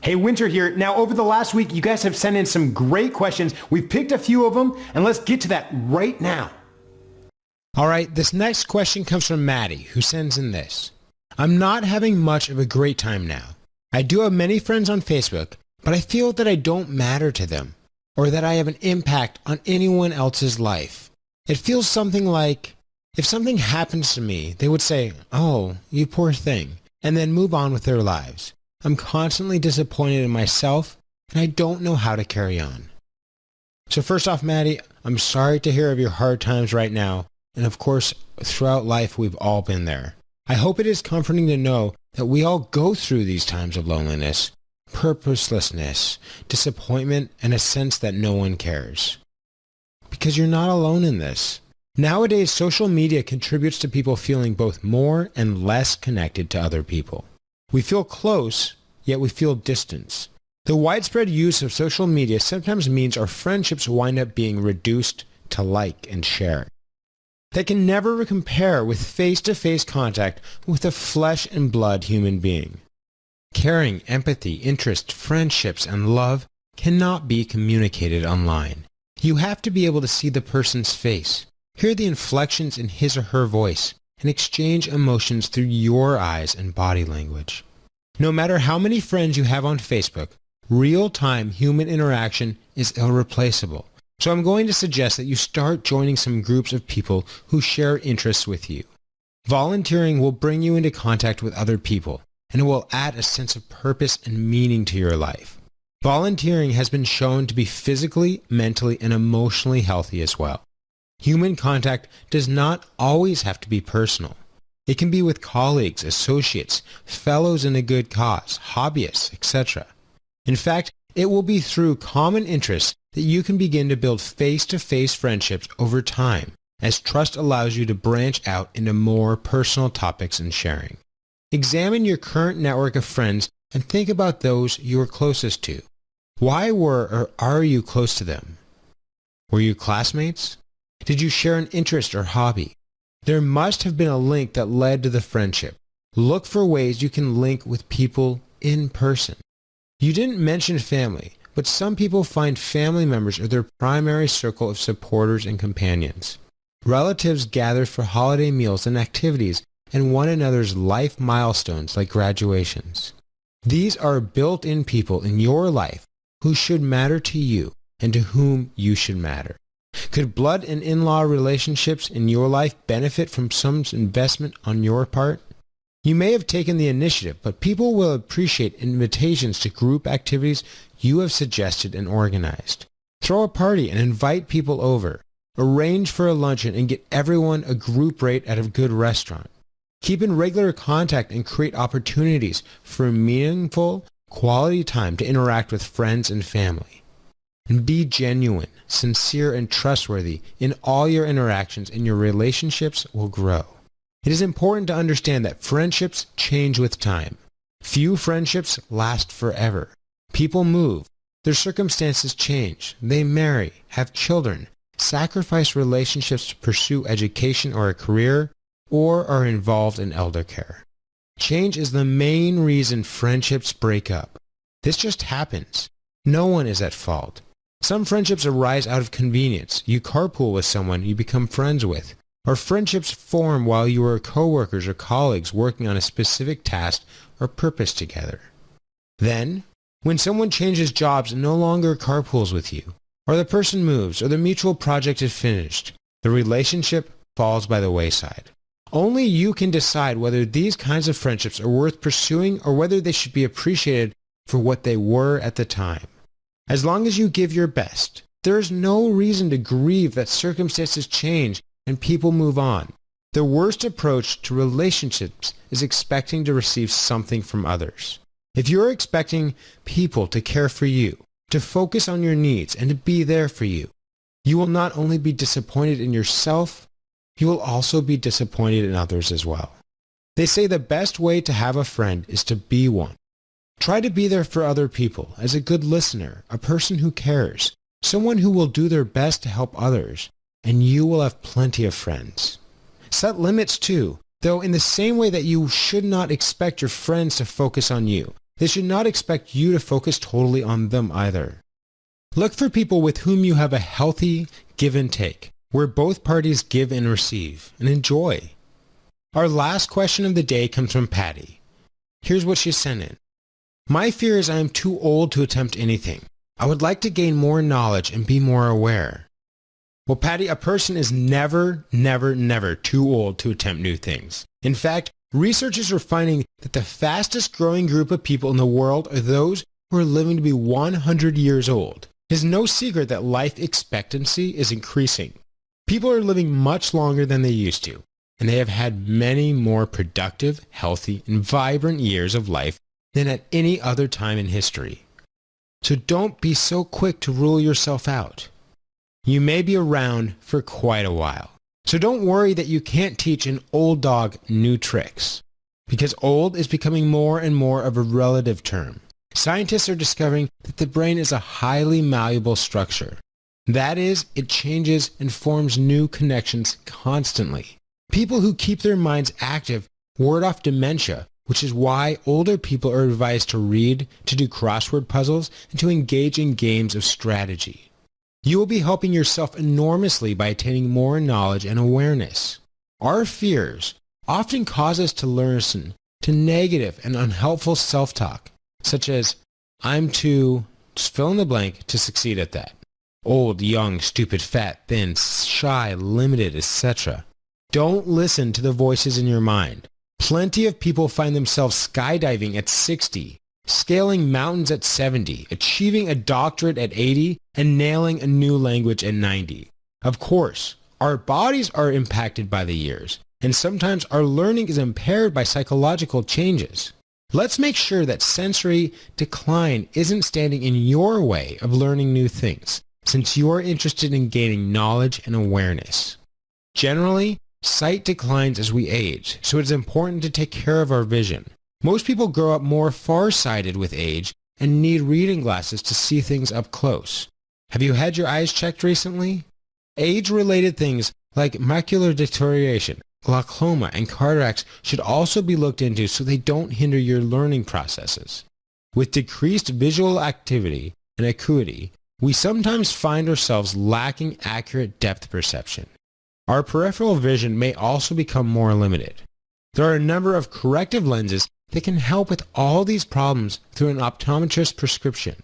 Hey, Winter here. Now, over the last week, you guys have sent in some great questions. We've picked a few of them, and let's get to that right now. All right, this next question comes from Maddie, who sends in this. I'm not having much of a great time now. I do have many friends on Facebook, but I feel that I don't matter to them, or that I have an impact on anyone else's life. It feels something like, if something happens to me, they would say, "Oh, you poor thing," and then move on with their lives. I'm constantly disappointed in myself, and I don't know how to carry on. So first off, Maddie, I'm sorry to hear of your hard times right now, and of course, throughout life, we've all been there. I hope it is comforting to know that we all go through these times of loneliness, purposelessness, disappointment, and a sense that no one cares. Because you're not alone in this. Nowadays, social media contributes to people feeling both more and less connected to other people. We feel close, yet we feel distance. The widespread use of social media sometimes means our friendships wind up being reduced to like and share. They can never compare with face-to-face contact with a flesh and blood human being. Caring, empathy, interest, friendships, and love cannot be communicated online. You have to be able to see the person's face, hear the inflections in his or her voice, and exchange emotions through your eyes and body language. No matter how many friends you have on Facebook, real-time human interaction is irreplaceable. So I'm going to suggest that you start joining some groups of people who share interests with you. Volunteering will bring you into contact with other people, and it will add a sense of purpose and meaning to your life. Volunteering has been shown to be physically, mentally, and emotionally healthy as well. Human contact does not always have to be personal. It can be with colleagues, associates, fellows in a good cause, hobbyists, etc. In fact, it will be through common interests that you can begin to build face-to-face friendships over time, as trust allows you to branch out into more personal topics and sharing. Examine your current network of friends and think about those you are closest to. Why were or are you close to them? Were you classmates? Did you share an interest or hobby? There must have been a link that led to the friendship. Look for ways you can link with people in person. You didn't mention family, but some people find family members are their primary circle of supporters and companions. Relatives gather for holiday meals and activities and one another's life milestones like graduations. These are built-in people in your life who should matter to you and to whom you should matter. Could blood and in-law relationships in your life benefit from some investment on your part? You may have taken the initiative, but people will appreciate invitations to group activities you have suggested and organized. Throw a party and invite people over. Arrange for a luncheon and get everyone a group rate at a good restaurant. Keep in regular contact and create opportunities for meaningful, quality time to interact with friends and family. And be genuine, sincere, and trustworthy in all your interactions, and your relationships will grow. It is important to understand that friendships change with time. Few friendships last forever. People move. Their circumstances change. They marry, have children, sacrifice relationships to pursue education or a career, or are involved in elder care. Change is the main reason friendships break up. This just happens. No one is at fault. Some friendships arise out of convenience. You carpool with someone you become friends with. Or friendships form while you are coworkers or colleagues working on a specific task or purpose together. Then, when someone changes jobs and no longer carpools with you, or the person moves, or the mutual project is finished, the relationship falls by the wayside. Only you can decide whether these kinds of friendships are worth pursuing or whether they should be appreciated for what they were at the time. As long as you give your best, there is no reason to grieve that circumstances change and people move on. The worst approach to relationships is expecting to receive something from others. If you're expecting people to care for you, to focus on your needs, and to be there for you, you will not only be disappointed in yourself, you will also be disappointed in others as well. They say the best way to have a friend is to be one. Try to be there for other people as a good listener, a person who cares, someone who will do their best to help others, and you will have plenty of friends. Set limits too, though in the same way that you should not expect your friends to focus on you. they should not expect you to focus totally on them either. Look for people with whom you have a healthy give and take, where both parties give and receive, and enjoy. Our last question of the day comes from Patty. Here's what she sent in. My fear is I am too old to attempt anything. I would like to gain more knowledge and be more aware. Well, Patty, a person is never too old to attempt new things. In fact, researchers are finding that the fastest growing group of people in the world are those who are living to be 100 years old. It is no secret that life expectancy is increasing. People are living much longer than they used to, and they have had many more productive, healthy, and vibrant years of life than at any other time in history. So don't be so quick to rule yourself out. You may be around for quite a while. So don't worry that you can't teach an old dog new tricks, because old is becoming more and more of a relative term. Scientists are discovering that the brain is a highly malleable structure. That is, it changes and forms new connections constantly. People who keep their minds active ward off dementia, which is why older people are advised to read, to do crossword puzzles, and to engage in games of strategy. You will be helping yourself enormously by attaining more knowledge and awareness. Our fears often cause us to listen to negative and unhelpful self-talk, such as, I'm too, just fill in the blank, to succeed at that. Old, young, stupid, fat, thin, shy, limited, etc. Don't listen to the voices in your mind. Plenty of people find themselves skydiving at 60, scaling mountains at 70, achieving a doctorate at 80, and nailing a new language at 90. Of course, our bodies are impacted by the years, and sometimes our learning is impaired by psychological changes. Let's make sure that sensory decline isn't standing in your way of learning new things, since you are interested in gaining knowledge and awareness. Generally, sight declines as we age, so it is important to take care of our vision. Most people grow up more far-sighted with age and need reading glasses to see things up close. Have you had your eyes checked recently? Age-related things like macular deterioration, glaucoma, and cataracts should also be looked into so they don't hinder your learning processes. With decreased visual activity and acuity, we sometimes find ourselves lacking accurate depth perception. Our peripheral vision may also become more limited. There are a number of corrective lenses that can help with all these problems through an optometrist's prescription.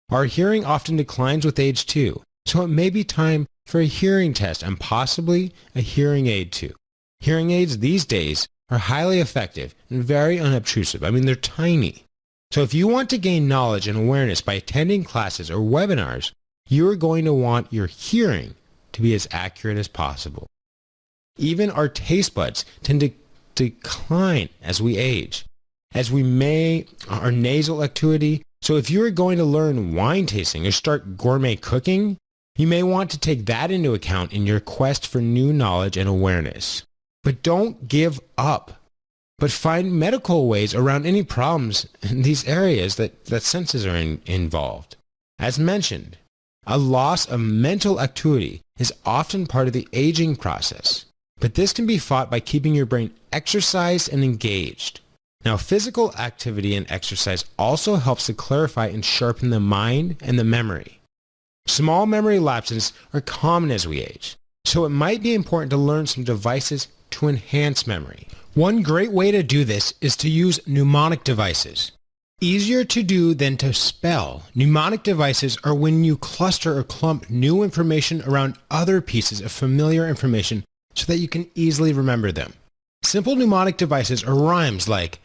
Our hearing often declines with age too, so it may be time for a hearing test and possibly a hearing aid too. Hearing aids these days are highly effective and very unobtrusive. They're tiny. So if you want to gain knowledge and awareness by attending classes or webinars, you are going to want your hearing to be as accurate as possible. Even our taste buds tend to decline as we age, our nasal acuity. So if you are going to learn wine tasting or start gourmet cooking, you may want to take that into account in your quest for new knowledge and awareness. But don't give up, but find medical ways around any problems in these areas that senses are involved. As mentioned, a loss of mental acuity is often part of the aging process, but this can be fought by keeping your brain exercised and engaged. Now, physical activity and exercise also helps to clarify and sharpen the mind and the memory. Small memory lapses are common as we age, so it might be important to learn some devices to enhance memory. One great way to do this is to use mnemonic devices. Easier to do than to spell, mnemonic devices are when you cluster or clump new information around other pieces of familiar information so that you can easily remember them. Simple mnemonic devices are rhymes like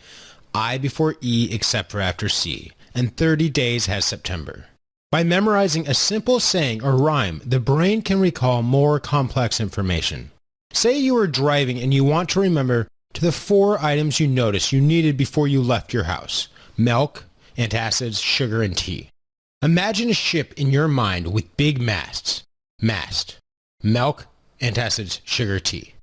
I before E except for after C, and 30 days has September. By memorizing a simple saying or rhyme, the brain can recall more complex information. Say you are driving and you want to remember to the 4 items you noticed you needed before you left your house: milk, antacids, sugar, and tea. Imagine a ship in your mind with big masts. Mast, milk, antacids, sugar, tea.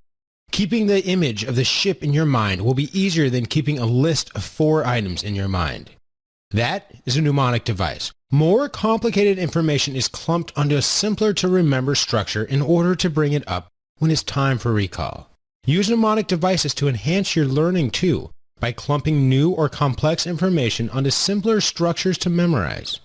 Keeping the image of the ship in your mind will be easier than keeping a list of 4 items in your mind. That is a mnemonic device. More complicated information is clumped onto a simpler to remember structure in order to bring it up when it's time for recall. Use mnemonic devices to enhance your learning too. by clumping new or complex information onto simpler structures to memorize.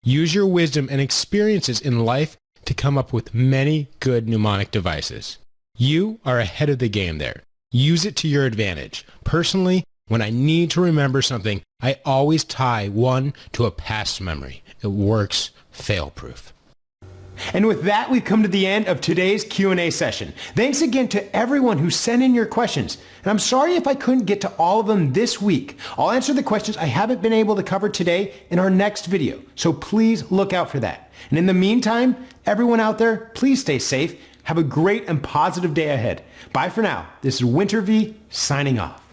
Use your wisdom and experiences in life to come up with many good mnemonic devices. You are ahead of the game there. Use it to your advantage. Personally, when I need to remember something, I always tie one to a past memory. It works fail-proof. And with that, we've come to the end of today's Q&A session. Thanks again to everyone who sent in your questions. And I'm sorry if I couldn't get to all of them this week. I'll answer the questions I haven't been able to cover today in our next video. So please look out for that. And in the meantime, everyone out there, please stay safe. Have a great and positive day ahead. Bye for now. This is Winter V signing off.